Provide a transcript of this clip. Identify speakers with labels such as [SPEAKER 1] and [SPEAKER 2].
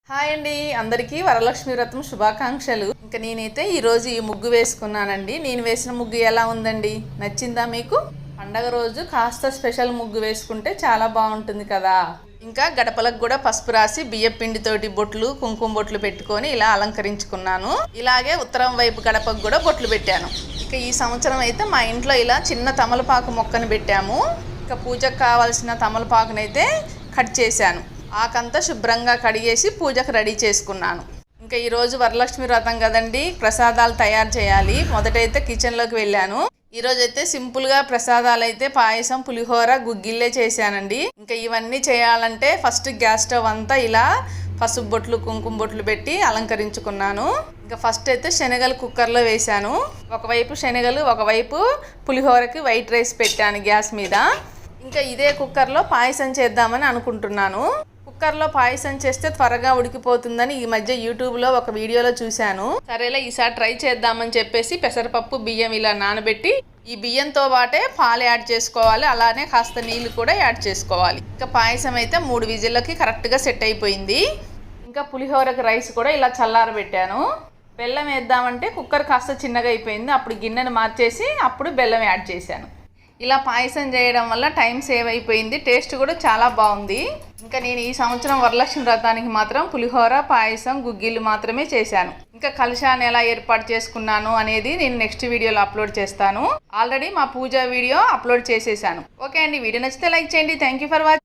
[SPEAKER 1] Hi అండి, అందరికీ వరలక్ష్మి వ్రతం శుభాకాంక్షలు. ఇంకా నేనైతే ఈరోజు ఈ ముగ్గు వేసుకున్నానండి. నేను వేసిన ముగ్గు ఎలా ఉందండి? నచ్చిందా మీకు? పండగ రోజు కాస్త స్పెషల్ ముగ్గు వేసుకుంటే చాలా బాగుంటుంది కదా. ఇంకా గడపలకు కూడా పసుపు రాసి బియ్యం పిండితోటి బొట్లు, కుంకుమ బొట్లు పెట్టుకొని ఇలా అలంకరించుకున్నాను. ఇలాగే ఉత్తరం వైపు గడపకు కూడా బొట్లు పెట్టాను. ఇక ఈ సంవత్సరం అయితే మా ఇంట్లో ఇలా చిన్న తమలపాకు మొక్కను పెట్టాము. ఇక పూజకు కావాల్సిన తమలపాకునైతే కట్ చేశాను. ఆకంతా శుభ్రంగా కడిగేసి పూజకు రెడీ చేసుకున్నాను. ఇంకా ఈరోజు వరలక్ష్మి వ్రతం కదండి, ప్రసాదాలు తయారు చేయాలి. మొదటైతే కిచెన్లోకి వెళ్ళాను. ఈరోజైతే సింపుల్గా ప్రసాదాలు అయితే పాయసం, పులిహోర, గుగ్గిళ్ళే చేశానండి. ఇంకా ఇవన్నీ చేయాలంటే ఫస్ట్ గ్యాస్ స్టవ్ అంతా ఇలా పసుపు బొట్లు, కుంకుమ బొట్లు పెట్టి అలంకరించుకున్నాను. ఇంకా ఫస్ట్ అయితే శనగలు కుక్కర్లో వేశాను. ఒకవైపు శనగలు, ఒకవైపు పులిహోరకి వైట్ రైస్ పెట్టాను గ్యాస్ మీద. ఇంకా ఇదే కుక్కర్లో పాయసం చేద్దామని అనుకుంటున్నాను. కుక్కర్లో పాయసం చేస్తే త్వరగా ఉడికిపోతుందని ఈ మధ్య యూట్యూబ్లో ఒక వీడియోలో చూశాను. సరేలా ఈసారి ట్రై చేద్దామని చెప్పేసి పెసరపప్పు, బియ్యం ఇలా నానబెట్టి ఈ బియ్యంతో పాటే పాలు యాడ్ చేసుకోవాలి. అలానే కాస్త నీళ్ళు కూడా యాడ్ చేసుకోవాలి. ఇంకా పాయసం అయితే 3 విజిల్లకి కరెక్ట్గా సెట్ అయిపోయింది. ఇంకా పులిహోరకి రైస్ కూడా ఇలా చల్లారబెట్టాను. బెల్లం వేద్దామంటే కుక్కర్ కాస్త చిన్నగా అయిపోయింది. అప్పుడు గిన్నెను మార్చేసి అప్పుడు బెల్లం యాడ్ చేశాను. ఇలా పాయసం చేయడం వల్ల టైం సేవ్ అయిపోయింది. టేస్ట్ కూడా చాలా బాగుంది. ఇంకా నేను ఈ సంవత్సరం వరలక్ష్మి వ్రతానికి మాత్రం పులిహోర, పాయసం, గుగ్గిళ్ళు మాత్రమే చేశాను. ఇంకా కలశాన్ని ఎలా ఏర్పాటు చేసుకున్నాను అనేది నేను నెక్స్ట్ వీడియోలో అప్లోడ్ చేస్తాను. ఆల్రెడీ మా పూజ వీడియో అప్లోడ్ చేసేసాను. ఓకే అండి, వీడియో నచ్చితే లైక్ చేయండి. Thank you for watching.